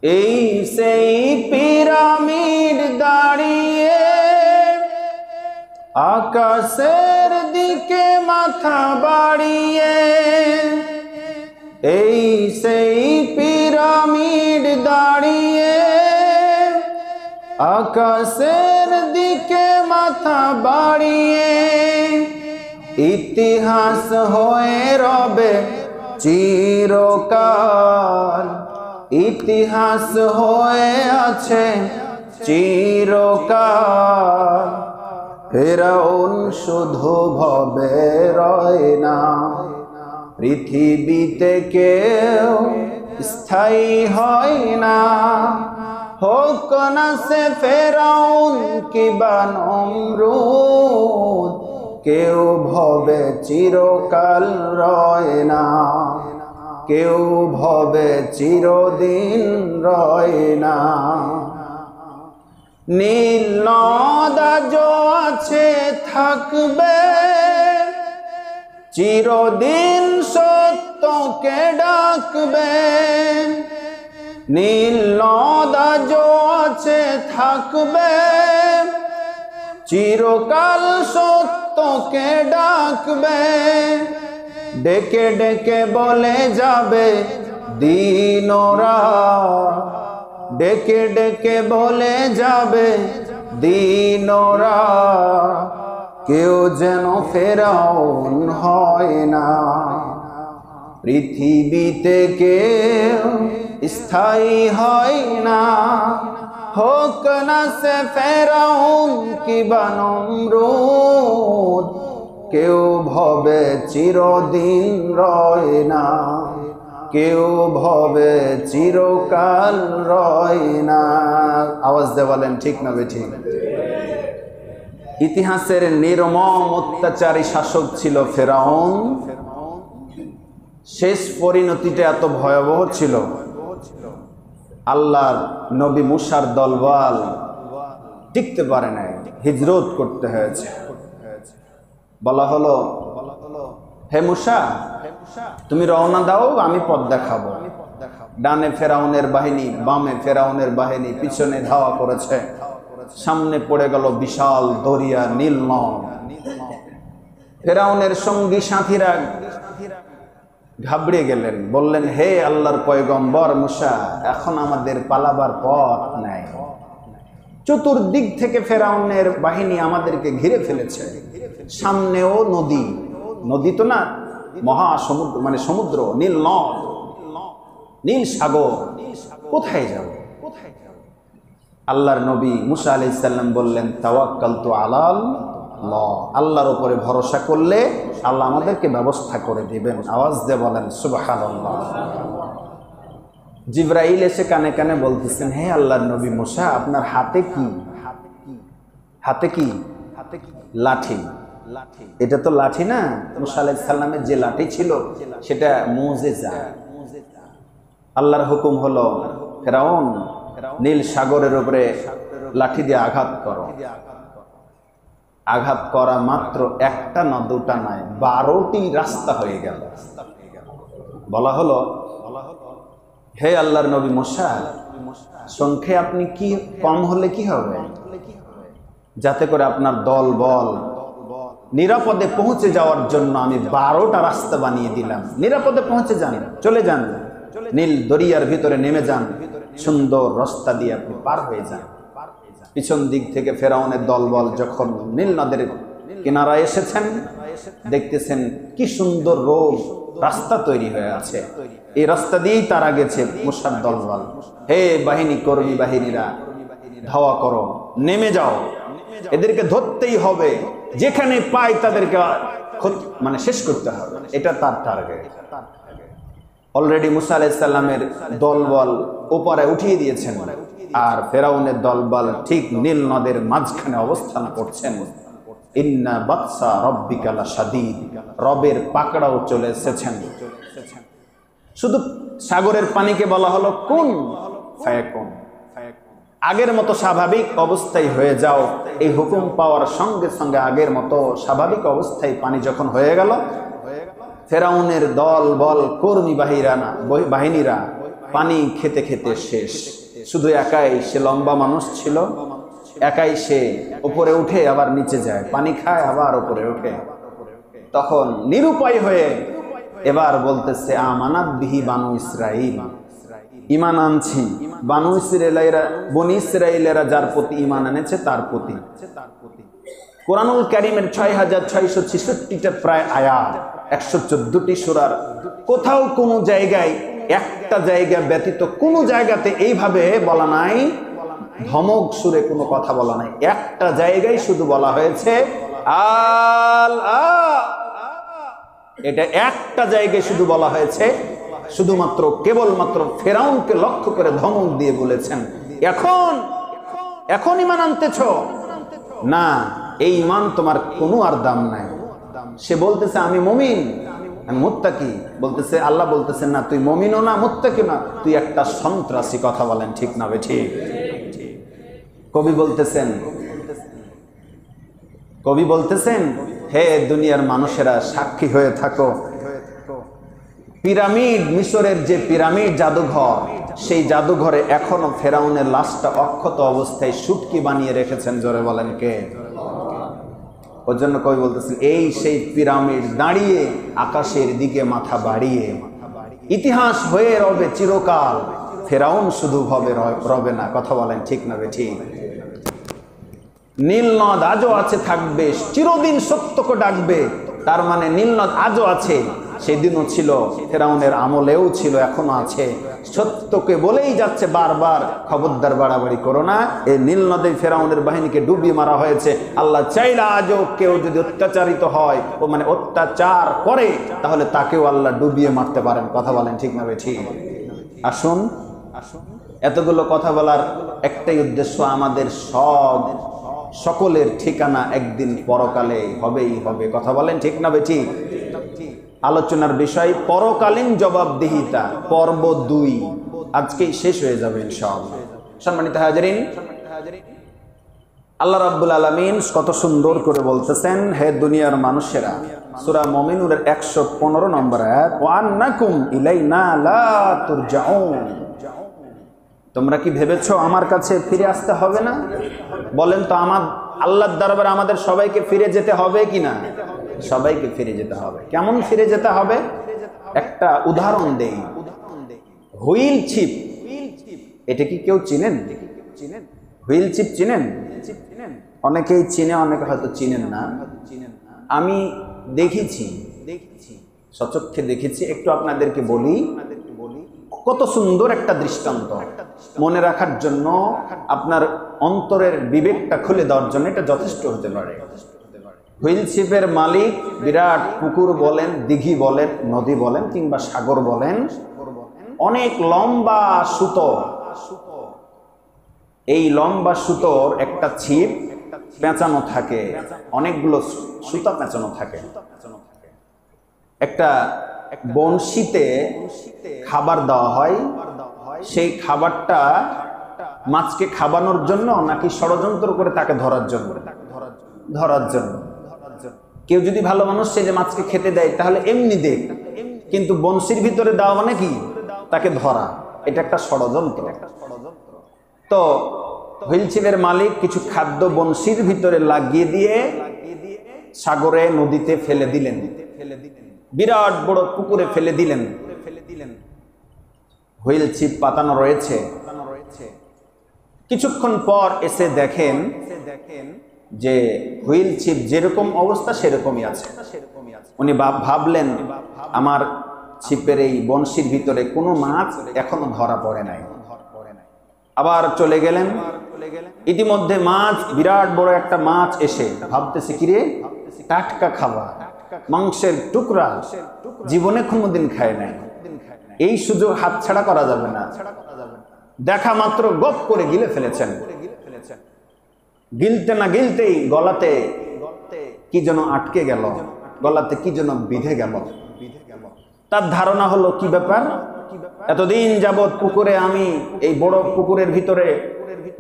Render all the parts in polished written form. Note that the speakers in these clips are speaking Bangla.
এই সেই পিরামিড দাঁড়িয়ে আকাশের দিকে মাথা বাড়িয়ে, এই সেই পিরামিড দাঁড়িয়ে আকাশের দিকে মাথা বাড়িয়ে, ইতিহাস হয়ে রবে চিরকাল, ইতিহাস হয়ে আছে চিরকাল। ফেরাউন শুধু ভবে রয় না, পৃথিবীতে কেউ স্থায়ী হয় না। হোক না সে ফেরাউন কিবা নমরুদ, কেউ ভবে চিরকাল রয় না, কেউ ভবে চিরদিন রয় না। নীল নদ আজও আছে থাকবে, চিরদিন সত্যকে ডাকবে। নীল নদ আজও আছে থাকবে, চিরকাল সত্যকে ডাকবে। ডেকে ডেকে বলে যাবে দিন ও রাত, ডেকে ডেকে বলে যাবে দিন ও রাত। কেউ যেন ফেরাউন হয় না, পৃথিবীতে কেউ স্থায়ী হয় না। হোক না সে ফেরাউন কিবা নমরুদ, কেউ ভবে চিরদিন রয় না, কেউ ভবে চিরকাল রয় না। আওয়াজ দিয়ে বলেন ঠিক না বেঠিক? ইতিহাসের নির্মম অত্যাচারী শাসক ছিল ফেরাউন। শেষ পরিণতিটা এত ভয়াবহ ছিল, আল্লাহর নবী মুসার দলবল টিকতে পারে নাই, হিজরত করতে হয়েছে। বলা হলো, হে মুসা, তুমি রওনা দাও, আমি পথ দেখাবো। ডানে ফেরাউনের বাহিনী, বামে ফেরাউনের বাহিনী পিছনে ধাওয়া করেছে। সামনে পড়ে গেল বিশাল দরিয়া নীল নদ। ফেরাউনের সঙ্গী সাথীরা ঘাবড়ে গেলেন, বললেন, হে আল্লাহর পয়গম্বর মুসা, এখন আমাদের পালাবার পথ নাই। চতুর্দিক থেকে ফেরাউনের বাহিনী আমাদেরকে ঘিরে ফেলেছে। সামনেও নদী, নদী তো না, মহাসমুদ্র, মানে সমুদ্র, নীল নদ, নীল সাগর, কোথায় যাব? আল্লাহর নবী মুসা আলাইহিস সালাম বললেন, তাওয়াক্কালতু আলাল্লাহ, আল্লাহর উপরে ভরসা করলে আল্লাহ আমাদেরকে ব্যবস্থা করে দিবেন। আওয়াজ দিয়ে বলেন সুবহানাল্লাহ। জিবরাইল এসে কানে কানে বলতেছেন, হে আল্লাহর নবী মুসা, আপনার হাতে কি? হাতে কি? লাঠি। এটা তো লাঠি না, মুসা আলাইহিস সালামের যে লাঠি ছিল সেটা মুজিজা। আল্লাহর হুকুম হলো, ফেরাউন নীল সাগরের উপরে লাঠি দিয়ে আঘাত করো। আঘাত করা মাত্র একটা না দুটা নয়, 12টি রাস্তা হয়ে গেল। বলা হলো, হে আল্লাহর নবী মুসা, সংখ্যায় আপনি কি কম হলে কি হবে, যাতে করে আপনার দল বল নিরাপদে পৌঁছে যাওয়ার জন্য আমি 12টা রাস্তা বানিয়ে দিলাম। নিরাপদে পৌঁছে যান, চলে যান, নীল দরিয়ার ভিতরে নেমে যান, সুন্দর রাস্তা দিয়ে আপনি পার হয়ে যান। পিছন দিক থেকে ফেরাউনের দলবল যখন নীল নদের কিনারায় এসেছেন, দেখতেছেন কি সুন্দর রোড রাস্তা তৈরি হয়ে আছে। এই রাস্তা দিয়েই তারা গেছে মুসার দলবল। হে বাহিনী, কর্মী বাহিনীরা, ধাওয়া করো, নেমে যাও, এদেরকে ধরতেই হবে, যেখানে পাই তাদেরকে মানে শেষ করতে হবে। এটা তার টার্গেট। অলরেডি মুসা আলাইহিস সালামের দলবল উপরে উঠিয়ে দিয়েছেন, আর ফেরাউনের দলবল ঠিক নীল নদের মাঝখানে অবস্থান করছেন। ইন্না বাতসা রাব্বিকা লাশাদীদ, রবের পাকড়াও চলে এসেছেন। শুধু সাগরের পানিকে বলা হলো কুন ফায়াকুন, আগের মতো স্বাভাবিক অবস্থায় হয়ে যাও। এই হুকুম পাওয়ার সঙ্গে সঙ্গে আগের মতো স্বাভাবিক অবস্থায় পানি যখন হয়ে গেল, ফেরাউনের দল বল কর্মী বাহিনীরা পানি খেতে খেতে শেষ। শুধু একাই সে, লম্বা মানুষ ছিল, একাই সে উপরে উঠে আবার নিচে যায়, পানি খায় আবার উপরে ওঠে। তখন নিরুপায় হয়ে এবার বলতেছে, আমানাত বিহি বানু ইসরাইল, ঈমান আনছি বানু ইসরাইলেরা, বনি ইসরাইলেরা যার প্রতি ঈমান এনেছে তার প্রতি। কোরআনুল কারীমের ৬৬৬৬টা প্রায় আয়াত, ১১৪টি সূরার কোথাও কোনো জায়গায়, একটা জায়গা ব্যতীত কোনো জায়গাতে এইভাবে বলা নাই, ধমক সুরে কোনো কথা বলা নাই। একটা জায়গায় শুধু বলা হয়েছে এটা একটা জায়গায় শুধু বলা হয়েছে, শুধুমাত্র কেবলমাত্র ফেরাউনকে লক্ষ্য করে ধমক দিয়ে বলেছেন, এখন ঈমান আনতেছ না, এই ঈমান তোমার কোনো আর দাম নাই। সে বলতেছে আমি মুমিন, আমি মুত্তাকি। বলতেছে, আল্লাহ বলতেছেন না, তুই মুমিনও না, মুত্তাকি না, তুই একটা সন্ত্রাসী। কথা বলেন ঠিক না ঠিক? কবি বলতেছেন হে দুনিয়ার মানুষেরা, সাক্ষী হয়ে থাকো, পিরামিড, মিশরের যে পিরামিড জাদুঘর, সেই জাদুঘরে এখনো ফেরাউনের লাশটা অক্ষত অবস্থায় শুটকি বানিয়ে রেখেছেন। জোরে বলেন কে? ওর জন্য কবি বলতেছেন, এই সেই পিরামিড দাঁড়িয়ে আকাশের দিকে মাথা বাড়িয়ে, ইতিহাস হয়ে রবে চিরকাল, ফেরাউন শুধু রবে না। কথা বলেন ঠিক না ঠিক? নীলনদ আজও আছে, থাকবে, চিরদিন সত্যকে ডাকবে। তার মানে নীলনদ আজও আছে, সেদিনও ছিল, ফেরাউনের আমলেও ছিল, এখনো আছে, সত্যকে বলেই যাচ্ছে বারবার, খবরদার বাড়াবাড়ি করো না। এই নীলনদে ফেরাউনের বাহিনীকে ডুবিয়ে মারা হয়েছে। আল্লাহ চাইলে আজও কেউ যদি অত্যাচারিত হয়, ও মানে অত্যাচার করে, তাহলে তাকেও আল্লাহ ডুবিয়ে মারতে পারেন। কথা বলেন ঠিক না ঠিক? আসুন, এতগুলো কথা বলার একটাই উদ্দেশ্য, আমাদের সকলের ঠিকানা একদিন পরকালে হবেই হবে। কথা বলেন ঠিক না ঠিক? আলোচনার বিষয় পরকালীন জবাবদিহিতা, পর্ব ২ আজকেই শেষ হয়ে যাবে ইনশাআল্লাহ। সম্মানিত হাজিরিন, আল্লাহ রাব্বুল আলামিন কত সুন্দর করে বলতেছেন, হে দুনিয়ার মানুষেরা, সূরা মুমিনুরের ১১৫ নম্বর আয়াত, ওয়া আন্নাকুম ইলাইনা লা তুরজাউন, তোমরা কি ভেবেছো আমার কাছে ফিরে আসতে হবে না? বলেন তো, আমার আল্লাহর দরবারে আমাদের সবাইকে ফিরে যেতে হবে কিনা? সবাইকে ফিরে যেতে হবে। কেমন ফিরে যেতে হবে? একটা উদাহরণ দেই। হুইল চিপ, এটা কি কেউ চিনেন? হুইল চিপ চিনেন? অনেকেই চিনে, অনেকে হয়তো চিনেন না। আমি দেখেছি, সচক্ষে দেখেছি। একটু আপনাদেরকে বলি, কত সুন্দর একটা দৃষ্টান্ত মনে রাখার জন্য, আপনার অন্তরের বিবেকটা খুলে দেওয়ার জন্য এটা যথেষ্ট হতে পারে। হুইল শিপের মালিক বিরাট পুকুর বলেন, দিঘি বলেন, নদী বলেন, কিংবা সাগর বলেন, অনেক লম্বা সুতো, এই লম্বা সুতোর একটা ছিপ পেঁচানো থাকে, অনেকগুলো সুতা পেঁচানো থাকে। একটা বঁড়শিতে খাবার দেওয়া হয়, সেই খাবারটা মাছকে খাবানোর জন্য নাকি ষড়যন্ত্র করে তাকে ধরার জন্য? ধরার জন্য। কেউ যদি ভালো মানুষ সে যে মাছকে খেতে দেয়, তাহলে এমনি দেখ, কিন্তু বঁড়শির ভিতরে দেওয়া মানে কি? তাকে ধরা। এটা একটা ষড়যন্ত্র। তো হুইল চিপের মালিক কিছু খাদ্য বঁড়শির ভিতরে লাগিয়ে দিয়ে সাগরে, নদীতে ফেলে দিলেন, বিরাট বড় পুকুরে ফেলে দিলেন। হুইল চিপ পাতানো রয়েছে। কিছুক্ষণ পর এসে দেখেন যে হুইল চিপ যেরকম অবস্থা সেরকমই আছে। উনি ভাবলেন, আমার ছিপের এই বঁড়শির ভিতরে কোনো মাছ এখনো ধরা পড়ে নাই। আবার চলে গেলেন। ইতিমধ্যে মাছ, বিরাট বড় একটা মাছ এসে ভাবতেছে, কিরে, টাটকা খাবার, মাংসের টুকরা, জীবনে কোনোদিন খায় নাই, এই সুযোগ হাতছাড়া করা যাবে না। দেখা মাত্র গপ করে গিলে ফেলেছেন। গিলতে না গিলতেই গলাতে কি যেন আটকে গেল, গলাতে কি যেন বিঁধে গেল। তার ধারণা হলো, কি ব্যাপার, এতদিন যাবৎ পুকুরে, আমি এই বড় পুকুরের ভিতরে,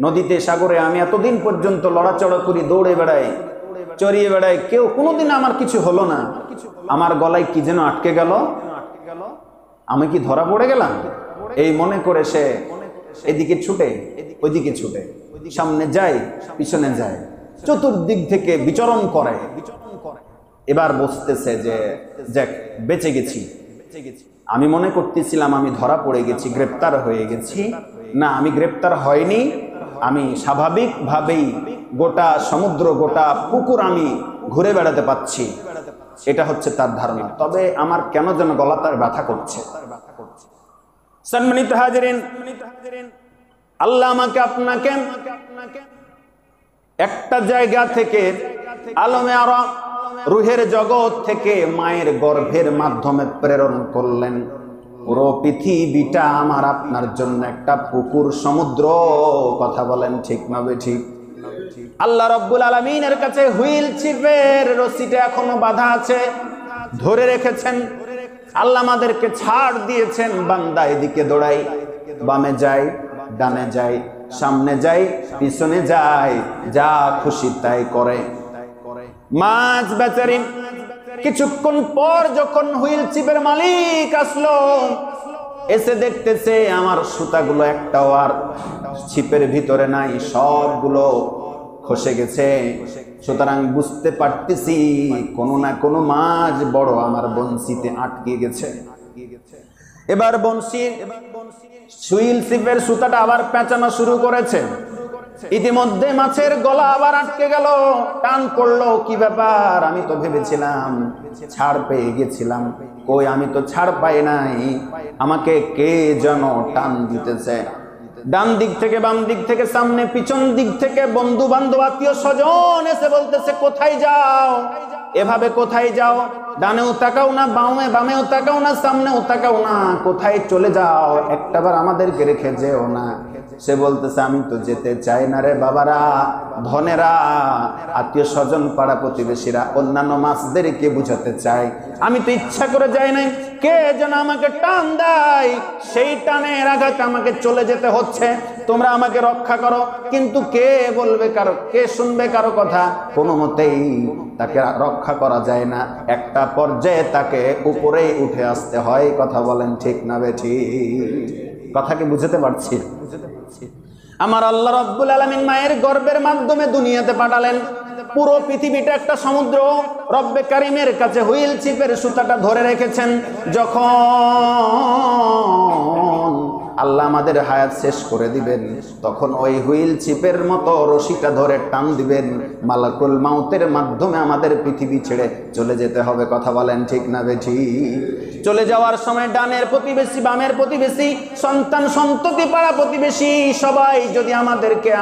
নদীতে, সাগরে আমি এতদিন পর্যন্ত লড়াচড়া করি, দৌড়ে বেড়াই, চড়িয়ে বেড়াই, কেউ কোনোদিন আমার কিছু হলো না। আমার গলায় কি যেন আটকে গেল, আমি কি ধরা পড়ে গেলাম? এই মনে করে সে এদিকে ছুটে ওইদিকে ছুটে, সামনে যায় পিছনে যায়, চতুর্দিক থেকে বিচরণ করে। এবার বুঝতেছে যে যাক বেঁচে গেছি। আমি মনে করতেছিলাম আমি ধরা পড়ে গেছি, গ্রেপ্তার হয়ে গেছি। না, আমি গ্রেপ্তার হয়নি, আমি স্বাভাবিকভাবেই গোটা সমুদ্র গোটা পুকুর আমি ঘুরে বেড়াতে পাচ্ছি, এটা হচ্ছে তার ধারণা। তবে আমার কেন যেন গলাটা ব্যথা করছে। সম্মানিত হাজিরিন, আল্লাহ আমাকে আপনাকে একটা জায়গা থেকে আলমে আরা রুহের জগৎ থেকে মায়ের গর্ভের মাধ্যমে প্রেরণ করলেন। পুরো পৃথিবীটা আমার আপনার জন্য একটা পুকুর সমুদ্র। কথা বলেন ঠিক না বেঠিক? আল্লাহ রাব্বুল আলামিনের কাছে হুইল চিপের রশিটা এখনো বাঁধা আছে, ধরে রেখেছেন। আল্লাহ আমাদেরকে ছাড় দিয়েছেন, বান্দা এদিকে দৌড়াই, বামে যায় ডানে যায়, সামনে যায় পিছনে যায়, যা খুশি তাই করে। মাছ বেচারি কিছুক্ষণ পর যখন হুইল চিপের মালিক আসলো, এসে দেখতেছে আমার সুতাগুলো একটাও আর ছিপের ভিতরে নাই, সবগুলো খসে গেছে। সুতরাং বুঝতে পারতেছি কোনো না কোনো মাছ বড় আমার বংশীতে আটকে গেছে। এবার বংশীর হুইল চিপের সুতাটা আবার পেঁচানো শুরু করেছে। ইতিমধ্যে মাছের গলা আবার আটকে গেল, টান পড়লো। কি ব্যাপার? আমি তো ভেবেছিলাম ছাড় পেয়ে গেছিলাম, কই আমি তো ছাড় পাই নাই, আমাকে কে যেন টান দিতেছে। ডান দিক থেকে বাম দিক থেকে সামনে পিছন দিক থেকে বন্ধু বান্ধব আত্মীয় স্বজন এসে বলতেছে কোথায় যাও, এভাবে কোথায় যাও? ডানেও তাকাও না, বামেও তাকাও না, সামনেও তাকাও না, কোথায় চলে যাও? একটাবার আমাদেরকে রেখে যেও না। সে বলতেছে আমি তো যেতে চাই না রে বাবারা, ধনেরা, আত্মীয় স্বজন, পাড়া প্রতিবেশীরা, অন্যান্য মাছদেরকে বুঝাতে চাই, আমি তো ইচ্ছা করে যাই নাই, কে যেন আমাকে টান দেয়, সেই টানের আঘাতে আমাকে চলে যেতে হচ্ছে, তোমরা আমাকে রক্ষা করো। কিন্তু কে বলবে কারো, কে শুনবে কারো কথা? কোনো মতেই তাকে রক্ষা করা যায় না, একটা পর্যায়ে তাকে উপরেই উঠে আসতে হয়। কথা বলেন ঠিক না বেঠিক? কথা কি বুঝতে পারছি? আমার আল্লাহ রাব্বুল আলামিন মায়ের গর্ভের মাধ্যমে দুনিয়াতে পাঠালেন। পুরো পৃথিবীটা একটা সমুদ্র। রব্বে কারিমের কাছে হুইল চিপের সুতাটা ধরে রেখেছেন। যখন আল্লাহ আমাদের হায়াত শেষ করে দিবেন, তখন ওই হুইল চিপের মতো রশিটা ধরে টান দিবেন, মালাকুল মাউতের মাধ্যমে আমাদের পৃথিবী ছেড়ে চলে যেতে হবে। কথা বলেন ঠিক না বেঠিক? চলে যাওয়ার সময় ডানের প্রতিবেশী, বামের প্রতিবেশী, সন্তান সন্ততি, পাড়া প্রতিবেশী সবাই যদি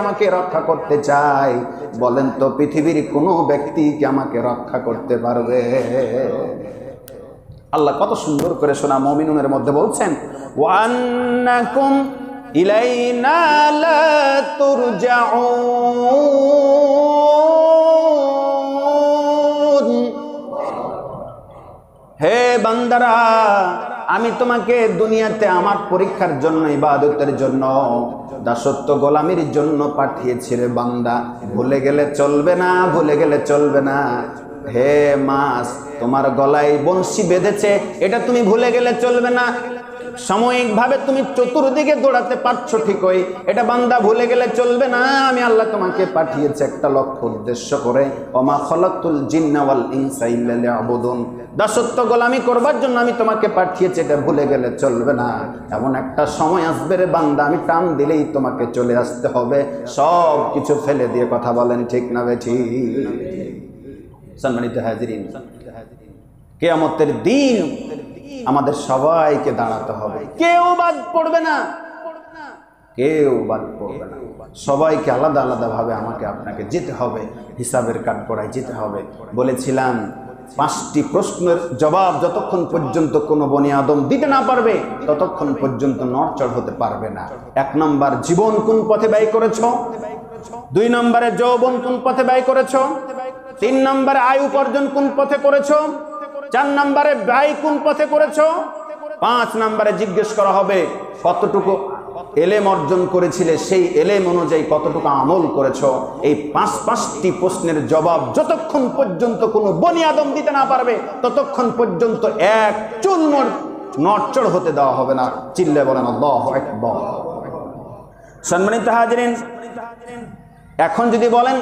আমাকে রক্ষা করতে চায়, বলেন তো পৃথিবীর কোনো ব্যক্তি কি আমাকে রক্ষা করতে পারবে? আল্লাহ কত সুন্দর করে শোনা মুমিনুনের মধ্যে বলছেন, ওয়ান্নাকুম ইলাইনা লা তুরজাউন। হে বান্দারা, আমি তোমাকে দুনিয়াতে আমার পরীক্ষার জন্য, ইবাদতের জন্য, দাসত্ব গোলামির জন্য পাঠিয়েছি রে বান্দা। ভুলে গেলে চলবে না, ভুলে গেলে চলবে না। হে মাছ, তোমার গলায় বংশী বেঁধেছে, এটা তুমি ভুলে গেলে চলবে না। সাময়িকভাবে তুমি চতুর্দিকে দৌড়াতে পারছো ঠিকই, এটা বান্দা ভুলে গেলে চলবে না। আমি আল্লাহ তোমাকে পাঠিয়েছি একটা লক্ষ্য উদ্দেশ্য করে, ওমা খলাকতুল জিন্না ওয়াল ইনসা ইল্লা লিয়াবুদুন। দাসত্ব গোলামি করবার জন্য আমি তোমাকে পাঠিয়েছি, এটা ভুলে গেলে চলবে না। এমন একটা সময় আসবে রে বান্দা, আমি টান দিলেই তোমাকে চলে আসতে হবে, সব কিছু ফেলে দিয়ে। কথা বলেন ঠিক না বেঠিক? সম্মানিত হাজিরিন, কিয়ামতের দিন আমাদের সবাইকে দাঁড়াতে হবে, কেউ বাদ পড়বে না, কেউ বাদ পড়বে না। সবাইকে আলাদা আলাদা ভাবে আমাকে আপনাকে যেতে হবে, হিসাবের কাঠগড়ায় যেতে হবে। বলেছিলাম 5টি প্রশ্নের জবাব যতক্ষণ পর্যন্ত কোনো বনি আদম দিতে না পারবে, ততক্ষণ পর্যন্ত নড়চড় হতে পারবে না। 1 নম্বর, জীবন কোন পথে ব্যয় করেছো? 2 নম্বরে যৌবন কোন পথে ব্যয় করেছো? 3 নম্বরে আয়ু উপার্জন কোন পথে করেছো? 4 নম্বরে ব্যয় কোন পথে করেছো? 5 নম্বরে জিজ্ঞেস করা হবে কতটুকু এলেম অর্জন করেছিলে, সেই এলেম অনুযায়ী কতটুকু আমল করেছো। এই 5টি প্রশ্নের জবাব যতক্ষণ পর্যন্ত কোনো বনি আদম দিতে না পারবে, ততক্ষণ পর্যন্ত এক চুল নড়চড় হতে দেওয়া হবে না। চিল্লে বলেন আল্লাহু আকবার। সম্মানিত হাজিরিন, এখন যদি বলেন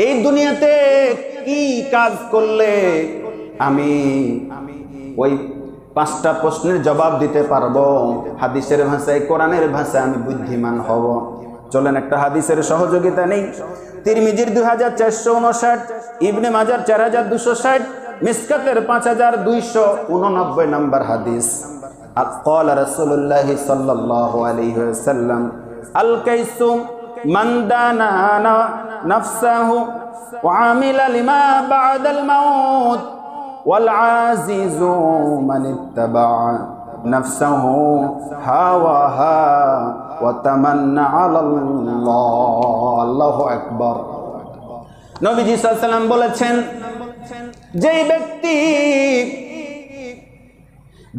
এই দুনিয়াতে কি কাজ করলে আমি ওই 5টা প্রশ্নের জবাব দিতে পারবো, হাদিসের ভাষায় কোরআনের ভাষায় আমি বুদ্ধিমান হব, চলেন একটা হাদিসের সহযোগিতা নেই। তিরমিজির 2459, ইবনে মাজার 4260, মিসকাতের 5289 নম্বর হাদিস। قال رسول الله صلى الله عليه وسلم الكيس من دانا نفسه وعمل لما بعد الموت والعزيز من اتبع نفسه هواها وتمنى على الله। আল্লাহু আকবার। নবীজি সাল্লাল্লাহু আলাইহি ওয়াসাল্লাম বলেছেন,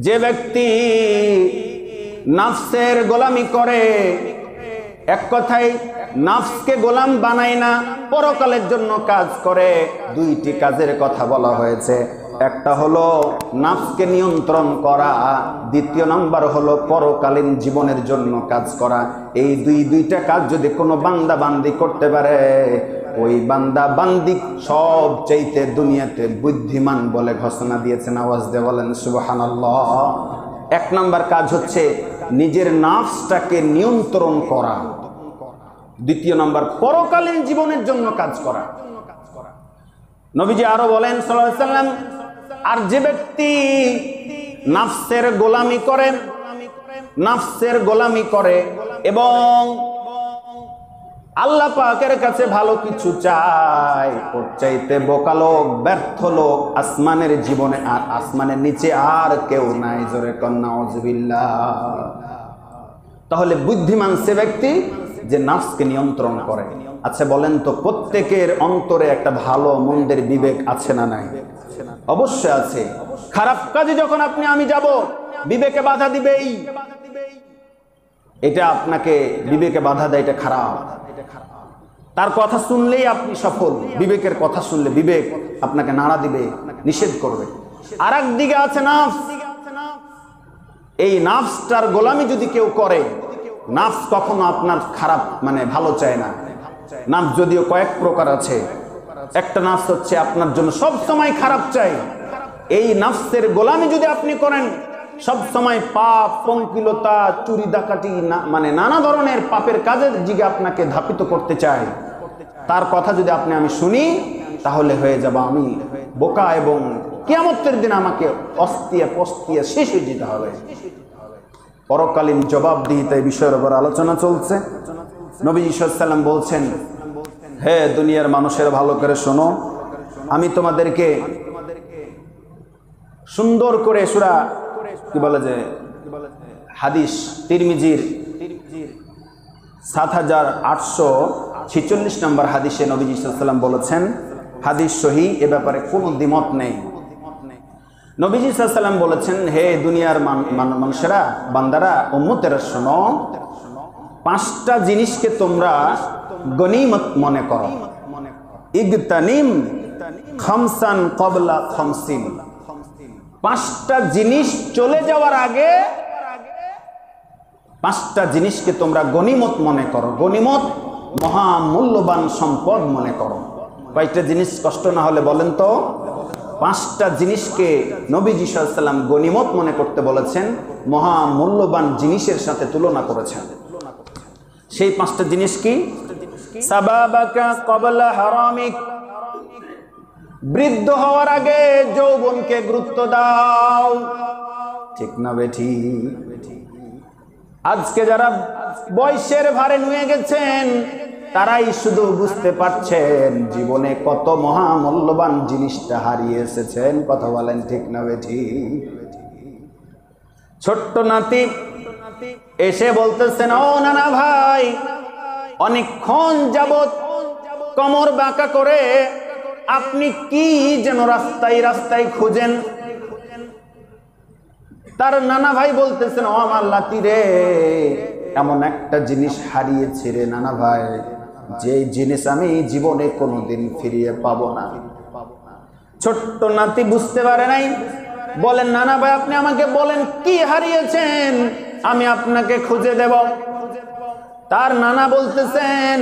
যে ব্যক্তি নাফসের গোলামি করে, এক কথায় নাফসকে গোলাম বানায় না, পরকালের জন্য কাজ করে। 2টি কাজের কথা বলা হয়েছে, একটা হলো নাফসকে নিয়ন্ত্রণ করা, দ্বিতীয় নাম্বার হলো পরকালীন জীবনের জন্য কাজ করা। এই দুইটা কাজ যদি কোনো বান্দা বান্দি করতে পারে, ওই বান্দা বান্দি সব চাইতে দুনিয়াতে বুদ্ধিমান বলে ঘোষণা দিয়েছেন। আওয়াজ দিয়ে বলেন সুবহানাল্লাহ। 1 নাম্বার কাজ হচ্ছে নিজের নাফসটাকে নিয়ন্ত্রণ করা, 2 নাম্বার পরকালীন জীবনের জন্য কাজ করা। নবীজি আরো বলেন সাল্লাল্লাহু আলাইহি ওয়াসাল্লাম, আর যে ব্যক্তি নাফসের গোলামি করে এবং আল্লাহ পাকের কাছে ভালো কিছু চায়, ওর চাইতে বোকা লোক, ব্যর্থ লোক আসমানের জীবনে আর আসমানের নিচে আর কেউ নাই। জোরে কন্যা নাউযুবিল্লাহ। তাহলে বুদ্ধিমান সে ব্যক্তি যে নাফসকে নিয়ন্ত্রণ করে। আচ্ছা বলেন তো, প্রত্যেকের অন্তরে একটা ভালো মন্দের বিবেক আছে না নাই? অবশ্যই আছে। খারাপ কাজে যখন আমি যাব, বিবেকে বাধা দিবেই। এটা আপনাকে বিবেকে বাধা দেয়, এটা খারাপ। তার কথা শুনলেই আপনি সফল। বিবেকের কথা শুনলে বিবেক আপনাকে নাড়া দিবে, নিষেধ করবে। আর একদিকে আছে নাফস। এই নাফসটার গোলামি যদি কেউ করে, নাফস কখনো আপনার খারাপ ভালো চায় না। নাফস যদিও কয়েক প্রকার আছে, একটা নাফস হচ্ছে আপনার জন্য সব সময় খারাপ চাই। এই নাফসের গোলামি যদি আপনি করেন, সব সময় পাপ, পঙ্কিলতা, চুরি ডাকাতি, নানা ধরনের পাপের কাজের দিকে আপনাকে ধাপিত করতে চাই, তার কথা যদি আমি শুনি, তাহলে হয়ে যাব আমি বোকা, এবং কিয়ামতের দিন আমাকে অস্তিয়া পস্তিয়া শেষ হয়ে যেতে হবে। পরকালীন জবাবদিহিতা এই বিষয়ের উপর আলোচনা চলছে। নবীজি সাল্লাল্লাহু আলাইহি ওয়াসাল্লাম বলছেন, হে দুনিয়ার মানুষের ভালো করে শোনো, আমি তোমাদেরকে সুন্দর করে সূরা হাদিস তিরমিজির 7846 নম্বর হাদিসে নবীজি সাল্লাল্লাহু আলাইহি ওয়াসাল্লাম বলেছেন, হাদিস সহিহ, এ ব্যাপারে কোনো দ্বিমত নেই। নবীজি সাল্লাল্লাহু আলাইহি ওয়াসাল্লাম বলেছেন, হে দুনিয়ার মানুষেরা, বান্দারা, উম্মতেরা শোনো, 5টা জিনিসকে তোমরা গনিমত মনে করো। ইগতানিম খামসান ক্বাবলা খামসিন। 5টা জিনিস চলে যাওয়ার আগে 5টা জিনিসকে তোমরা গনিমত মনে করো। গনিমত মহামূল্যবান সম্পদ মনে করো। কয়টা জিনিস কষ্ট না হলে বলেন তো? 5টা জিনিসকে নবীজি সাল্লাল্লাহু আলাইহি ওয়াসাল্লাম গনিমত মনে করতে বলেছেন, মহামূল্যবান জিনিসের সাথে তুলনা করেছেন। সেই 5টা জিনিস কি? সাবাবাকা ক্বাবলা হারামিক। বৃদ্ধ হওয়ার আগে যৌবনকে গুরুত্ব দাও। ঠিক না বেঠি? আজকে যারা বয়সের ভারে নুয়ে গেছেন, তারাই শুধু বুঝতে পারছেন জীবনে কত মহামূল্যবান জিনিসটা হারিয়ে এসেছেন। কথা বলেন ঠিক না বেঠি? ছোট্ট নাতি এসে বলতেছেন, ও নানা ভাই, অনেকক্ষণ যাবত কোমর বাঁকা করে আপনি কি যেন রাস্তায় রাস্তায় খুঁজেন। তার নানা ভাই বলতেছেন, ও আমার লাতি রে, এমন একটা জিনিস হারিয়েছি রে নানা ভাই, যে জিনিস আমি জীবনে কোনোদিন ফিরিয়ে পাবো না। ছোট্ট নাতি বুঝতে পারে নাই বলেন নানা ভাই আপনি আমাকে বলেন কি হারিয়েছেন, আমি আপনাকে খুঁজে দেব। তার নানা বলতেছেন,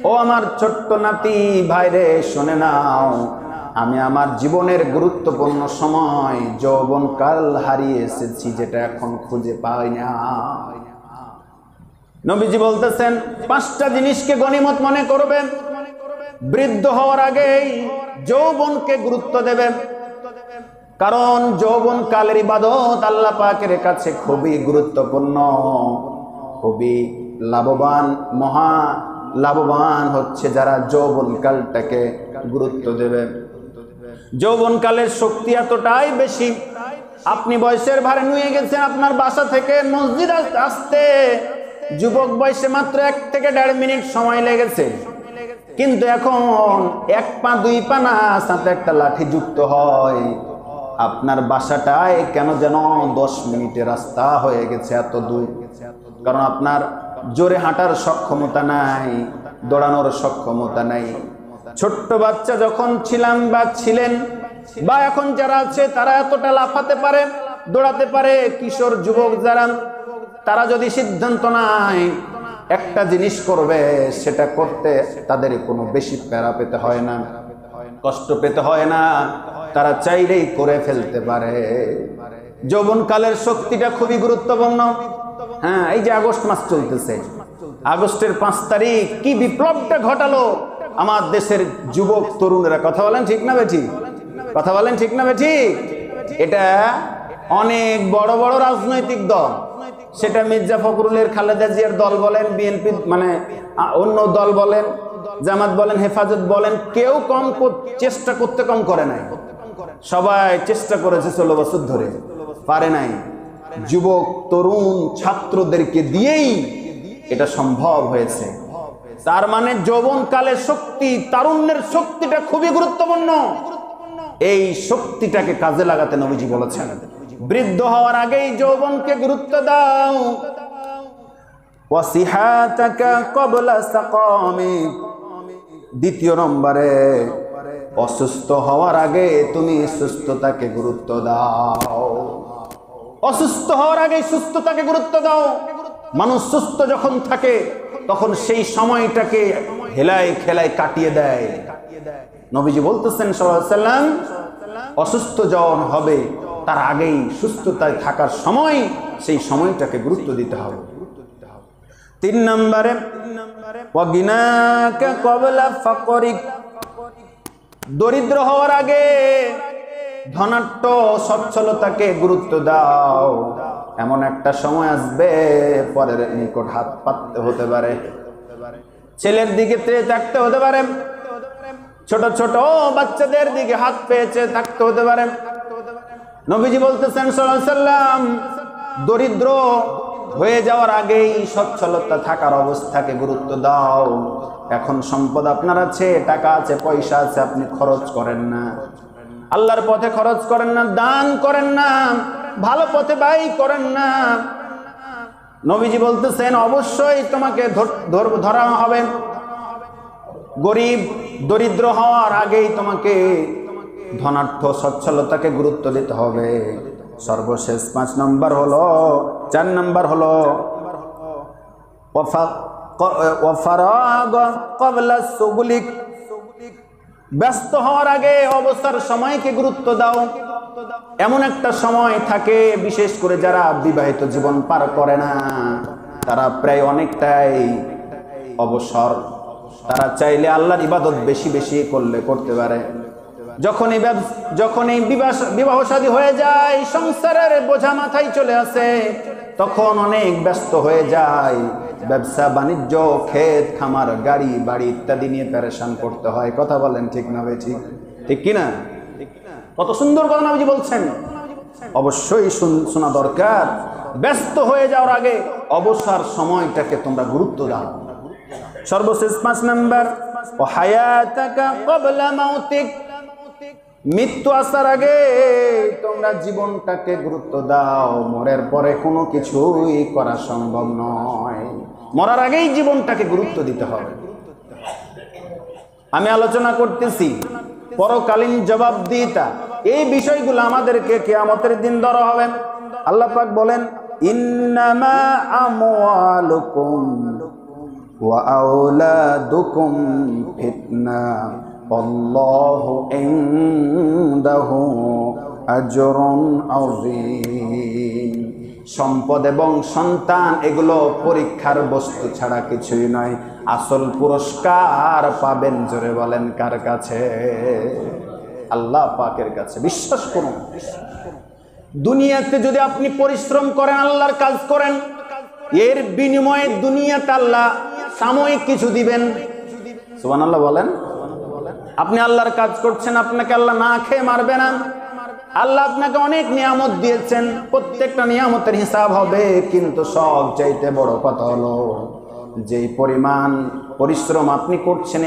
ও আমার ছোট্ট নাতি ভাইরে শুনে নাও, আমি আমার জীবনের গুরুত্বপূর্ণ সময় যৌবনকাল হারিয়ে এসেছি, যেটা এখন খুঁজে পাই না। নবীজি বলতেছেন 5টা জিনিসকে গনিমত মনে করবেন, বৃদ্ধ হওয়ার আগেই যৌবনকে গুরুত্ব দেবেন, কারণ যৌবনকালের ইবাদত আল্লাহ পাকের কাছে খুবই গুরুত্বপূর্ণ, খুবই লাভবান, মহা লাভবান হচ্ছে যারা যৌবনকালটাকে গুরুত্ব দেবে। যৌবনকালের শক্তি এতটাই বেশি, আপনি বয়সের ভারে নুয়ে গেছেন, আপনার বাসা থেকে মসজিদ আসতে যুবক বয়সে মাত্র 1 থেকে 1.5 মিনিট সময় লেগেছে, কিন্তু এখন 1 পা 2 পা না সাথে একটা লাঠি যুক্ত হয়, আপনার বাসাটায় কেন যেন 10 মিনিটের রাস্তা হয়ে গেছে, এত দূর। কারণ আপনার জোরে হাঁটার সক্ষমতা নাই, দৌড়ানোর সক্ষমতা নাই। ছোট্ট বাচ্চা যখন ছিলাম বা ছিলেন বা এখন যারা আছে তারা এতটা লাফাতে পারে, দৌড়াতে পারে। কিশোর যুবক যারা, তারা যদি সিদ্ধান্ত নেয় একটা জিনিস করবে, সেটা করতে তাদের কোনো বেশি প্যারা পেতে হয় না, কষ্ট পেতে হয় না, তারা চাইলেই করে ফেলতে পারে। যৌবনকালের শক্তিটা খুবই গুরুত্বপূর্ণ। হ্যাঁ, এই যে আগস্ট মাস চলতেছে, আগস্টের 5 তারিখ কি বিপ্লবটা ঘটালো আমার দেশের যুবক তরুণেরা। কথা বলেন ঠিক না বেঠিক? কথা বলেন ঠিক না বেঠিক? এটা অনেক বড় বড় রাজনৈতিক দল, সেটা মির্জা ফখরুলের, খালেদা জিয়ার দল বলেন, বিএনপি মানে অন্য দল বলেন, জামাত বলেন, হেফাজত বলেন, কেউ চেষ্টা করতে কম করে নাই। সবাই চেষ্টা করেছে 16 বছর ধরে, পারে নাই। যুবক তরুণ ছাত্রদেরকে দিয়েই এটা সম্ভব হয়েছে। তার মানে যৌবনকালের শক্তি, তারুণ্যের শক্তিটা খুবই গুরুত্বপূর্ণ। এই শক্তিটাকে কাজে লাগাতে নবীজি বলেছেন, বৃদ্ধ হওয়ার আগেই যৌবনকে গুরুত্ব দাও। ওয়াসিহাতাকা ক্বাবলা সাকামিক, দ্বিতীয় নম্বরে অসুস্থ হওয়ার আগে তুমি সুস্থতাকে গুরুত্ব দাও। অসুস্থ হওয়ার আগে সুস্থতাকে গুরুত্ব দাও। মানুষ সুস্থ যখন থাকে তখন সেই সময়টাকে হেলায় খেলায় কাটিয়ে দেয়। নবীজি বলতেছেন সাল্লাল্লাহু আলাইহি ওয়াসাল্লাম, অসুস্থ যখন হবে তার আগেই সুস্থতায় থাকার সময় সেই সময়টাকে গুরুত্ব দিতে হবে। 3 নম্বরে ওয়াগিনাকা ক্বাবলা ফাকরিক, দরিদ্র হওয়ার আগে ধনাঢ্য সচ্ছলতাকে গুরুত্ব দাও। এমন একটা সময় আসবে পরের নিকট হাত পাততে হতে পারে, ছেলের দিকে থাকতে হতে পারে, ছোট ছোট বাচ্চাদের দিকে হাত পেয়েছে থাকতে হতে পারে। নবীজি বলতেছেন সাল্লাল্লাহু আলাইহি ওয়াসাল্লাম, দরিদ্র হয়ে যাওয়ার আগেই সচ্ছলতা থাকার অবস্থাকে গুরুত্ব দাও। এখন সম্পদ আপনার আছে, টাকা আছে, পয়সা আছে, আপনি খরচ করেন না, আল্লাহর পথে খরচ করেন না, দান করেন না, ভালো পথে ব্যয় করেন না। নবীজি বলতেছেন অবশ্যই তোমাকে ধরা হবে। গরিব দরিদ্র হওয়ার আগেই তোমাকে ধনাঢ্য সচ্ছলতাকে গুরুত্ব দিতে হবে। সর্বশেষ 5 নম্বর হলো, 4 নম্বর হলো ওয়াফারাগ ক্বাবলা সুগুলিক, ব্যস্ত হওয়ার আগে অবসর সময়কে গুরুত্ব দাও। এমন একটা সময় থাকে, বিশেষ করে যারা বিবাহিত জীবন পার করে না, তারা প্রায় অনেকটাই অবসর। তারা চাইলে আল্লাহর ইবাদত বেশি বেশি করতে পারে। যখন এই বিবাহ শাদী হয়ে যায়, সংসারের বোঝা মাথায় চলে আসে, তখন অনেক ব্যস্ত হয়ে যায়। ব্যবসা বাণিজ্য, ক্ষেত খামার, গাড়ি বাড়ি ইত্যাদি নিয়ে পেরেশান করতে হয়। কথা বলেন ঠিক না ভাই? ঠিক ঠিক কিনা? কত সুন্দর কথা নবীজি বলছেন, অবশ্যই শোনা দরকার। ব্যস্ত হয়ে যাওয়ার আগে অবসর সময়টাকে তোমরা গুরুত্ব দাও। সর্বশেষ 5 নম্বর, ও হায়াতাকা ক্বাবলা মাউতিক, মৃত্যু আসার আগে তোমরা জীবনটাকে গুরুত্ব দাও। মরার পরে কোনো কিছুই করা সম্ভব নয়, মরার আগেই জীবনটাকে গুরুত্ব দিতে হবে। আমি আলোচনা করতেছি পরকালীন জবাবদিহিতা, এই বিষয়গুলো আমাদেরকে কিয়ামতের দিন ধরা হবে। আল্লাহ পাক বলেন, ইন্নামা আমওয়ালুকুম ওয়া আওলাদুকুম ফিতনা আল্লাহু ইনদাহু আজরুন আযীম। সম্পদ এবং সন্তান এগুলো পরীক্ষার বস্তু ছাড়া কিছুই নয়। আসল পুরস্কার পাবেন, জোরে বলেন কার কাছে? আল্লাহ পাকের কাছে। বিশ্বাস করুন, দুনিয়াতে যদি আপনি পরিশ্রম করেন, আল্লাহর কাজ করেন, এর বিনিময়ে দুনিয়াতে আল্লাহ সাময়িক কিছু দিবেন। সুবহানাল্লাহ বলেন। আপনি আল্লাহর কাজ করছেন, আপনাকে আল্লাহ না খেয়ে মারবে না। আল্লাহ আপনাকে অনেক নিয়ামত দিয়েছেন, প্রত্যেকটা নিয়ামতের হিসাব হবে। কিন্তু সব চাইতে বড় কথা হলো, যেই পরিমাণ পরিশ্রম আপনি করছেন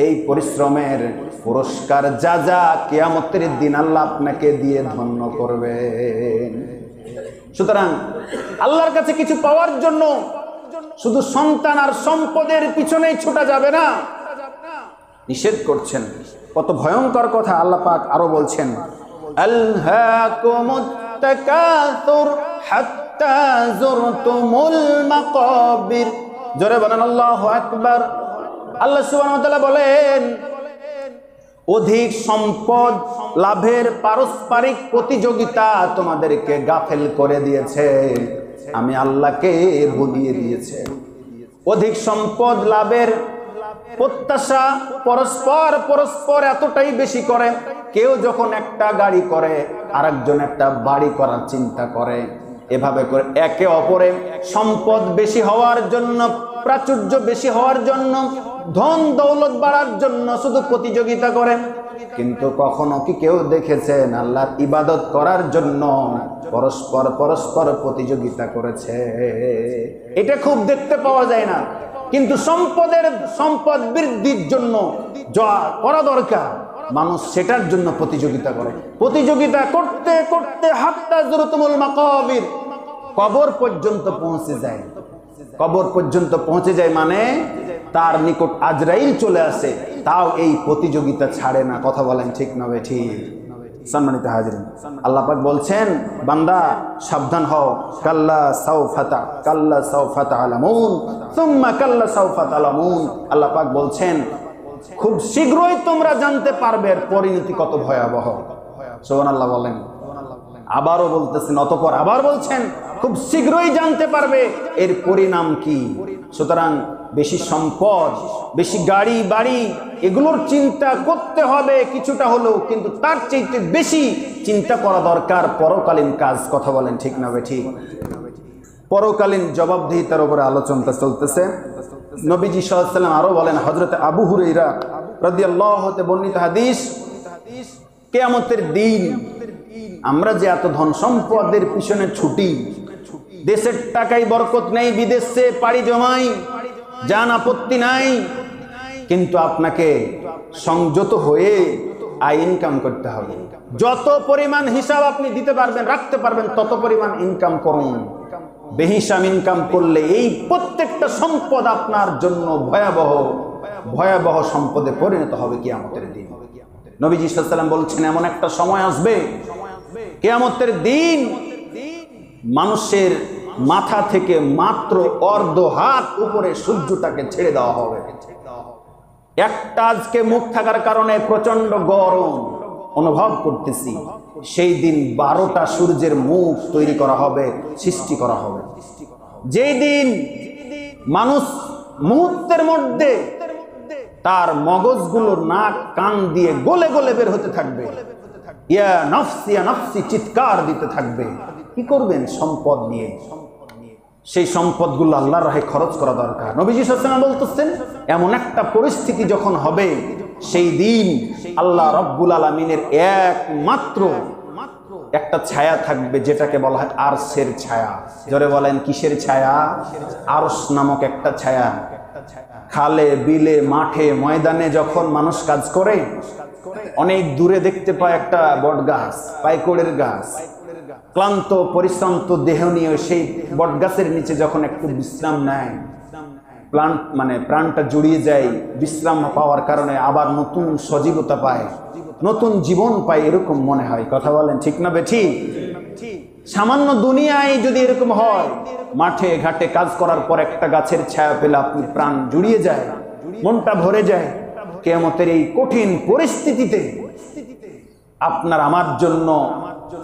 এই পরিশ্রমের পুরস্কার যা যা কিয়ামতের দিন আল্লাহ আপনাকে দিয়ে ধন্য করবে। সুতরাং আল্লাহর কাছে কিছু পাওয়ার জন্য শুধু সন্তান আর সম্পদের পিছনেই ছুটা যাবে না, নিষেধ করছেন। কত ভয়ঙ্কর কথা আল্লাহ পাক আরো বলছেন, আলহাকুমুত তাকাসুর হাত্তা যুরতুমুল মাকাবির। জোরে বলেন আল্লাহু আকবার। আল্লাহ সুবহানাহু ওয়া তাআলা বলেন, অধিক সম্পদ লাভের পারস্পরিক প্রতিযোগিতা তোমাদেরকে গাফেল করে দিয়েছে, আমি আল্লাহকে ভুলিয়ে দিয়েছে। অধিক সম্পদ লাভের প্রত্যাশা পরস্পর এতটাই বেশি করে, কেউ যখন একটা গাড়ি করে আরেকজন একটা বাড়ি করার চিন্তা করে। এভাবে করে একে অপরে সম্পদ বেশি হওয়ার জন্য, প্রাচুর্য বেশি হওয়ার জন্য, ধন দৌলত বাড়ার জন্য শুধু প্রতিযোগিতা করে। কিন্তু কখনো কি কেউ দেখেছেন আল্লাহর ইবাদত করার জন্য পরস্পর প্রতিযোগিতা করেছে? এটা খুব দেখতে পাওয়া যায় না। কিন্তু সম্পদ বৃদ্ধির জন্য যা করা দরকার, মানুষ সেটার জন্য প্রতিযোগিতা করে। প্রতিযোগিতা করতে করতে হাত্তা যুরতুমুল মাকাবির, কবর পর্যন্ত পৌঁছে যায়। কবর পর্যন্ত পৌঁছে যায় মানে তার নিকট আজরাইল চলে আসে, তাও এই প্রতিযোগিতা ছাড়ে না। কথা বলেন ঠিক না ঠিক? সম্মানিত হাজিরিন, আল্লাহ পাক বলছেন, বান্দা সাবধান হও, কাল্লা সাউফা তা'লামুন সুম্মা কাল্লা সাউফা তা'লামুন। আল্লাহ পাক বলছেন, খুব শীঘ্রই তোমরা জানতে পারবে এর পরিণতি কত ভয়াবহ। সুবহানাল্লাহ বলেন। আবারও বলতেছেন, অতঃপর আবার বলছেন, খুব শীঘ্রই জানতে পারবে এর পরিণাম কি। সুতরাং বেশি সম্পদ, বেশি গাড়ি বাড়ি, এগুলোর চিন্তা করতে হবে কিছুটা হলেও, কিন্তু তার চাইতে বেশি চিন্তা করা দরকার পরকালীন কাজ। কথা বলেন ঠিক না ঠিক? পরকালীন জবাবদিহিতার উপরে আলোচনা চলতেছে। নবীজি সাল্লাল্লাহু আলাইহি ওয়াসাল্লাম আরো বলেন, হযরত আবু হুরায়রা রাদিয়াল্লাহু তাআলা বর্ণিত হাদিস, কিয়ামতের দিন আমরা যে এত ধন সম্পদের পিছনে ছুটি, দেশের টাকায় বরকত নেই, বিদেশে পাড়ি জমাই, জান আপত্তি নাই, কিন্তু আপনাকে সংযত হয়ে আয় ইনকাম করতে হবে। যত পরিমাণ হিসাব আপনি দিতে পারবেন, রাখতে পারবেন, তত পরিমাণ ইনকাম করুন। বেহিসাব ইনকাম করলে এই প্রত্যেকটা সম্পদ আপনার জন্য ভয়াবহ সম্পদে পরিণত হবে কিয়ামতের দিন। নবীজি সাল্লাল্লাহু আলাইহি ওয়াসাল্লাম বলছেন, এমন একটা সময় আসবে কিয়ামতের দিন মানুষের মাথা থেকে মাত্র অর্ধ হাত উপরে সূর্যটাকে ছেড়ে দেওয়া হবে। একটা আজকে মুখ থাকার কারণে প্রচন্ড গরম অনুভব করতেছি, সেই দিন 12টা সূর্যের মুখ তৈরি করা হবে, সৃষ্টি করা হবে। যেই দিন মানুষ মুহূর্তের মধ্যে তার মগজগুলো নাক কান দিয়ে গলে গলে বের হতে থাকবে, ইয়া নফসি চিৎকার দিতে থাকবে। কি করবেন সম্পদ নিয়ে? সেই সম্পদগুলো আল্লাহর রাহে খরচ করা দরকার। নবীজি সাল্লাল্লাহু আলাইহি ওয়াসাল্লাম বলতেছেন, এমন একটা পরিস্থিতি যখন হবে, সেই দিন আল্লাহ রাব্বুল আলামিনের একমাত্র একটা ছায়া থাকবে, যেটাকে বলা হয় আরশের ছায়া। জোরে বলেন কিসের ছায়া? আরশ নামক একটা ছায়া। খালে বিলে মাঠে ময়দানে যখন মানুষ কাজ করে, অনেক দূরে দেখতে পায় একটা বট গাছ, পাইকড়ের গাছ। ক্লান্ত পরিশ্রান্ত দেহ নিয়ে সেই বট গাছের নিচে যখন একটু বিশ্রাম নেয়, প্রাণটা জুড়িয়ে যায়, বিশ্রাম পাওয়ার কারণে আবার নতুন সজীবতা পায়, নতুন জীবন পায়, এরকম মনে হয়। কথা বলেন ঠিক না বেঠিক? সামান্য দুনিয়ায় যদি এরকম হয়, মাঠে ঘাটে কাজ করার পর একটা গাছের ছায়া পেলে আপনি প্রাণ জুড়িয়ে যায়, মনটা ভরে যায়। কিয়ামতের এই কঠিন পরিস্থিতিতে আপনার আমার জন্য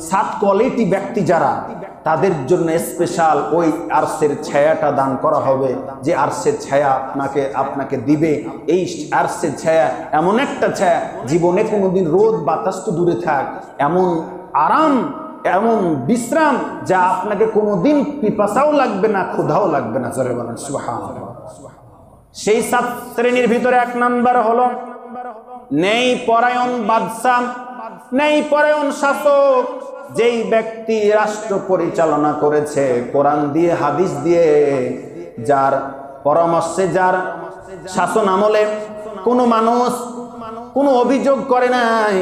সাত কোয়ালিটি ব্যক্তি যারা, তাদের জন্য স্পেশাল ওই আরশের ছায়াটা দান করা হবে, যে আরশের ছায়া আপনাকে দিবে। এই আরশের ছায়া এমন একটা ছায়া, জীবনে কোনোদিন রোদ বাতাস তো দূরে থাক, এমন আরাম, এমন বিশ্রাম যা আপনাকে কোনোদিন পিপাসাও লাগবে না, ক্ষুধাও লাগবে না। জোরে বলেন সুবহানাল্লাহ। সেই সাত শ্রেণীর ভিতরে এক নাম্বার হলো নেই পরায়ণ বাদশা, নেই পরায়ণ শাসক। যেই ব্যক্তি রাষ্ট্র পরিচালনা করেছে কোরআন দিয়ে হাদিস দিয়ে, যার পরামর্শে, যার শাসন আমলে কোনো মানুষ কোনো অভিযোগ করে নাই,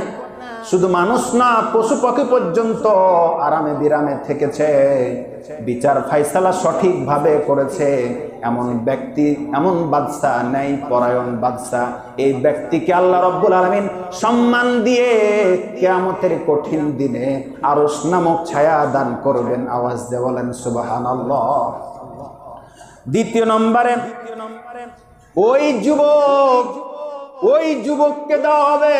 শুধু মানুষ না পশু পাখি পর্যন্ত আরামে বিরামে থেকেছে, বিচার ফাইসালা সঠিকভাবে করেছে, এমন ব্যক্তি, এমন বাদশা, নেই পরায়ণ বাদশা, এই ব্যক্তিকে আল্লাহ রাব্বুল আলামিন সম্মান দিয়ে কিয়ামতের কঠিন দিনে আরশ নামক ছায়া দান করবেন। আওয়াজ দিয়ে বলেন সুবহানাল্লাহ। দ্বিতীয় নম্বরে ওই যুবককে দেওয়া হবে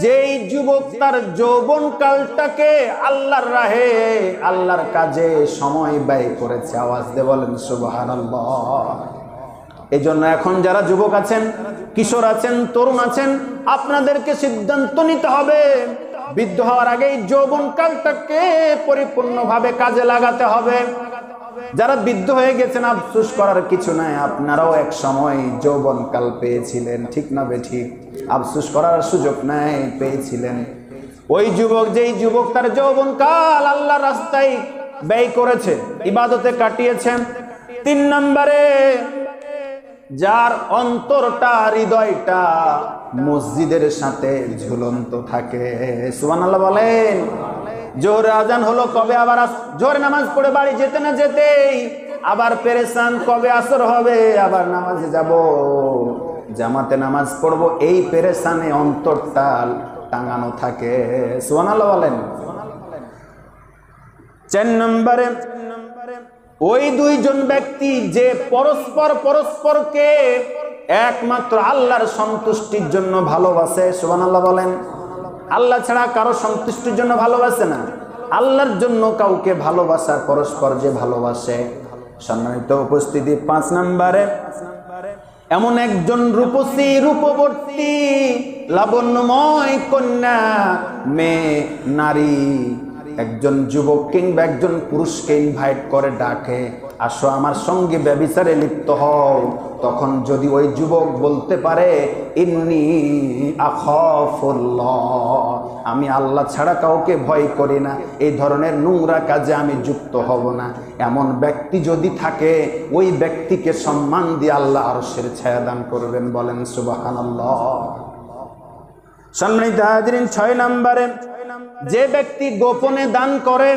যেই যুবক তার যৌবন কালটাকে আল্লাহর রাহে, আল্লাহর কাজে সময় ব্যয় করেছে। আওয়াজ দিয়ে বলেন সুবহানাল্লাহ। এই জন্য এখন যারা যুবক আছেন, কিশোর আছেন, তরুণ আছেন, আপনাদেরকে সিদ্ধান্ত নিতে হবে, বৃদ্ধ হওয়ার আগেই যৌবন কালটাকে পরিপূর্ণভাবে কাজে লাগাতে হবে। যারা বৃদ্ধ হয়ে গেছেন, আফসোস করার কিছু নাই, আপনারাও এক সময় যৌবনকাল পেয়েছিলেন, ঠিক না বেঠিক? আফসোস করার সুযোগ নাই, পেয়েছিলেন। ওই যুবক, যেই যুবক তার যৌবনকাল আল্লাহর রাস্তায় ব্যয় করেছে, ইবাদতে কাটিয়েছেন। তিন নম্বরে যার অন্তরটা, হৃদয়টা মসজিদের সাথে ঝুলন্ত থাকে। সুবহানাল্লাহ বলেন। জোহরে আজান হলো, কবে আবার জোহরে নামাজ পড়ে বাড়ি যেতে না যেতেই আবার পেরেশান, কবে আসর হবে, আবার নামাজে যাব, জামাতে নামাজ পড়বো, এই পেরেশানে অন্তরটা টাঙানো থাকে। সুবহানাল্লাহ বলেন। 4 নম্বরে ওই দুইজন ব্যক্তি যে পরস্পরকে একমাত্র আল্লাহর সন্তুষ্টির জন্য ভালোবাসে। সুবহানাল্লাহ বলেন। আল্লাহ ছাড়া কারো সন্তুষ্টির জন্য ভালোবাসে না, আল্লাহর জন্য কাউকে ভালোবাসার, পরস্পর যে ভালোবাসে। সম্মানিত উপস্থিতি, 5 নম্বরে এমন একজন রূপসী, রূপবর্তী, লাবণ্যময় কন্যা, মেয়ে, নারী, একজন যুবক কিংবা একজন পুরুষকে ইনভাইট করে, ডাকে, আসো আমার সঙ্গে ব্যভিচারে লিপ্ত হও। তখন যদি ওই যুবক বলতে পারে ইন্নী আখাফুল্লাহ, আমি আল্লাহ ছাড়া কাউকে ভয় করি না, এই ধরনের নোংরা কাজে আমি যুক্ত হব না, এমন ব্যক্তি যদি থাকে, ওই ব্যক্তিকে সম্মান দিয়ে আল্লাহ আরশের ছায়া দান করবেন। বলেন সুবহানাল্লাহ। সম্মানিত হাজিরিন, 6 নম্বরে যে ব্যক্তি গোপনে দান করে,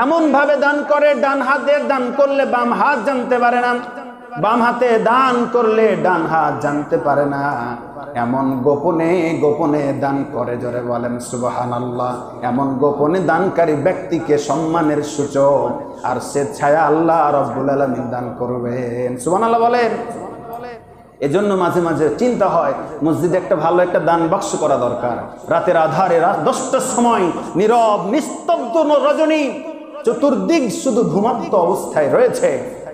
এমন ভাবে দান করে, ডান হাতে দান করলে বাম হাত জানতে পারে না, বাম হাতে দান করলে ডান হাত জানতে পারে না, এমন গোপনে দান করে। জোরে বলেন সুবহানাল্লাহ। এমন গোপনে দানকারী ব্যক্তিকে সম্মানের সূচক আর সে ছায়া আল্লাহ রাব্বুল আলামিন দান করবেন। সুবহানাল্লাহ বলেন। এজন্য মাঝে মাঝে চিন্তা হয়, মসজিদে একটা ভালো একটা দান বাক্স করা দরকার। রাতের আধারে, রাত 10টার সময়, নীরব নিস্তব্ধ রজনী, চতুর্দিক শুধু ঘুমন্ত অবস্থায় রয়েছে,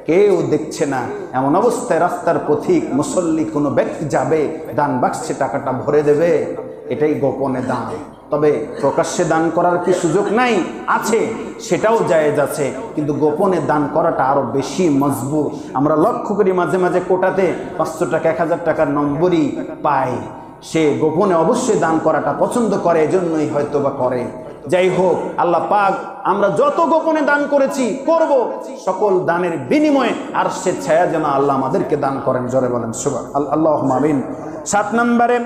কেউ দেখছে না, এমন অবস্থায় রাস্তার পথিক, মুসল্লি, কোনো ব্যক্তি যাবে, দান বাক্সে টাকাটা ভরে দেবে, এটাই গোপনে দান। তবে প্রকাশ্যে দান করার কি সুযোগ নাই? আছে, সেটাও জায়েজ আছে, কিন্তু গোপনে দান করাটা আরো বেশি মজবুত। আমরা লক্ষ্য করি মাঝে মাঝে কোটাতে 500 টাকা, 1000 টাকার নম্বরই পায়, সে গোপনে অবশ্যই দান করাটা পছন্দ করে, এজন্যই হয়তো বা করে। যাই হোক, আল্লাহ পাক আমরা যত গোপনে দান করেছি, করব, সকল দানের বিনিময়ে আর সে ছায়া যেন আল্লাহ আমাদেরকে দান করেন। জোরে বলেন আল্লাহুম্মা আমিন। 7 নম্বরে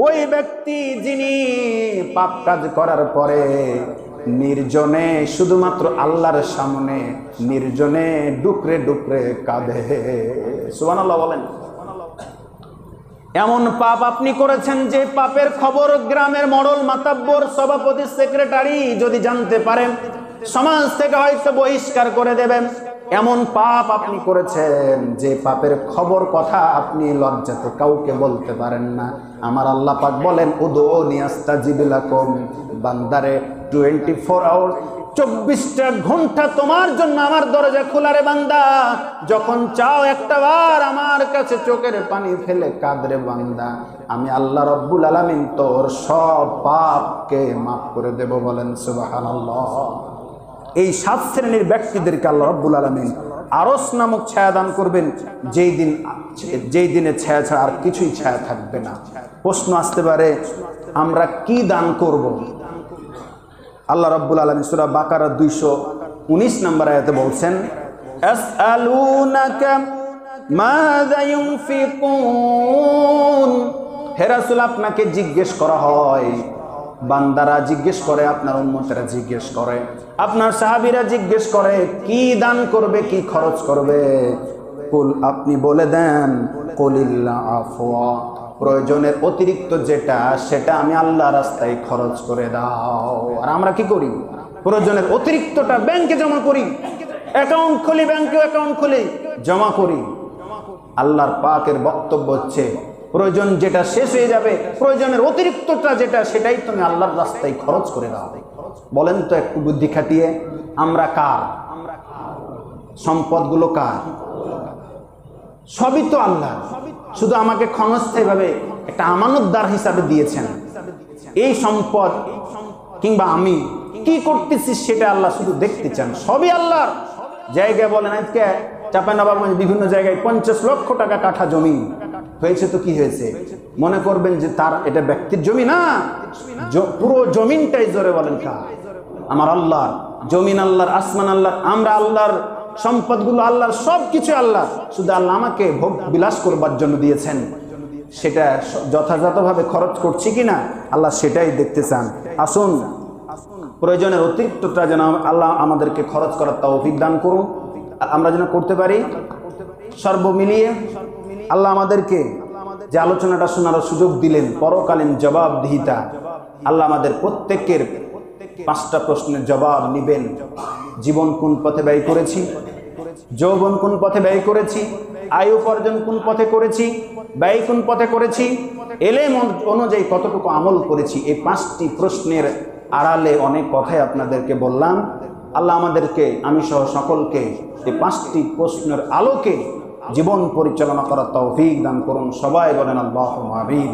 ওই ব্যক্তি যিনি পাপ কাজ করার পরে নির্জনে, শুধুমাত্র আল্লাহর সামনে নির্জনে ডুকরে ডুকরে কাঁদে। সুবহানাল্লাহ বলেন। এমন পাপ আপনি করেছেন যে পাপের খবর গ্রামের মডল মাতাব্বর সভাপতি সেক্রেটারি যদি জানতে পারেন সমাজ থেকে হয়তো বহিষ্কার করে দেবেন। এমন পাপ আপনি করেছেন যে পাপের খবর কথা আপনি লজ্জাতে কাউকে বলতে পারেন না। আমার আল্লাহ পাক বলেন উদুনি আস্তাজিব লাকুম, বান্দারে 24 আওয়ার 24টা ঘন্টা তোমার জন্য আমার দরজা খোলা রে বান্দা। যখন চাও একটা বার আমার কাছে চোখের পানি ফেলে কাঁদরে বান্দা, আমি আল্লাহ রব্বুল আলামিন তোর সব পাপকে মাফ করে দেব। বলেন সুবহানাল্লাহ। এই 7 শ্রেণীর ব্যক্তিদেরকে আল্লাহ রব্বুল আলামিন আরশ নামক ছায়া দান করবেন, যেই দিনে ছায়া ছাড়া আর কিছুই ছায়া থাকবে না। প্রশ্ন আসতে পারে আমরা কি দান করব? আল্লাহ রাব্বুল আলামিন সূরা বাকারা 219 নম্বর আয়াতে বলছেন আসআলুনাকা মাযা ইউনফিকুন। হে রাসূল, আপনাকে জিজ্ঞেস করা হয়, বান্দারা জিজ্ঞেস করে, আপনার উম্মতেরা জিজ্ঞেস করে, আপনার সাহাবীরা জিজ্ঞেস করে কি দান করবে, কি খরচ করবে। কুল, আপনি বলে দেন কুলিল্লা আফওয়া, প্রয়োজনের অতিরিক্ত যেটা সেটা আমি আল্লাহ রাস্তায় খরচ করে দাও। আর আমরা কি করি? প্রয়োজনের অতিরিক্তটা ব্যাংকে জমা করি, অ্যাকাউন্ট খুলি, ব্যাংকে অ্যাকাউন্ট খুলি, জমা করি। আল্লাহর পাকের বক্তব্য হচ্ছে প্রয়োজন যেটা শেষ হয়ে যাবে, প্রয়োজনের অতিরিক্তটা যেটা সেটাই তুমি আল্লাহর রাস্তায় খরচ করে দাও। বলেন তো একটু বুদ্ধি খাটিয়ে, আমরা কার? সম্পদগুলো কার? সবই তো আল্লাহ, শুধু আমাকে ক্ষণস্থায়ীভাবে একটা আমানতদার হিসাবে দিয়েছেন। এই সম্পদ কিংবা আমি কি করতেছি সেটা আল্লাহ শুধু দেখতে চান। সবই আল্লাহর। জায়গায় বলেন আজকে চাঁপাইনবাবগঞ্জ বিভিন্ন জায়গায় 50 লক্ষ টাকা কাঠা জমি হয়েছে, তো কি হয়েছে? মনে করবেন যে তার এটা ব্যক্তির জমি না, পুরো জমিনটাই, জোরে বলেন কার? আমার আল্লাহর। জমিন আল্লাহর, আসমান আল্লাহর, আমরা আল্লাহর, সম্পদগুলো আল্লাহর, সবকিছু আল্লাহ। শুধু আল্লাহ আমাকে ভোগ বিলাস করবার জন্য দিয়েছেন, সেটা যথাযথভাবে খরচ করছি কিনা আল্লাহ সেটাই দেখতে চান। আসুন প্রয়োজনের অতিরিক্তটা যেন আল্লাহ আমাদেরকে খরচ করার তৌফিক দান করুন, আমরা যেন করতে পারি। সর্ব মিলিয়ে আল্লাহ আমাদেরকে যে আলোচনাটা শোনার সুযোগ দিলেন, পরকালীন জবাবদিহিতা, আল্লাহ আমাদের প্রত্যেকের 5টা প্রশ্নের জবাব নিবেন। জীবন কোন পথে ব্যয় করেছি, যৌবন কোন পথে ব্যয় করেছি, আয়ু উপার্জন কোন পথে করেছি, ব্যয় কোন পথে করেছি, এলেম অনুযায়ী কতটুকু আমল করেছি। এই 5টি প্রশ্নের আড়ালে অনেক কথাই আপনাদেরকে বললাম। আল্লাহ আমাদেরকে, আমি সহ সকলকে এই 5টি প্রশ্নের আলোকে জীবন পরিচালনা করার তৌফিক দান করুন। সবাই বলেন আল্লাহুম্মা আমিন।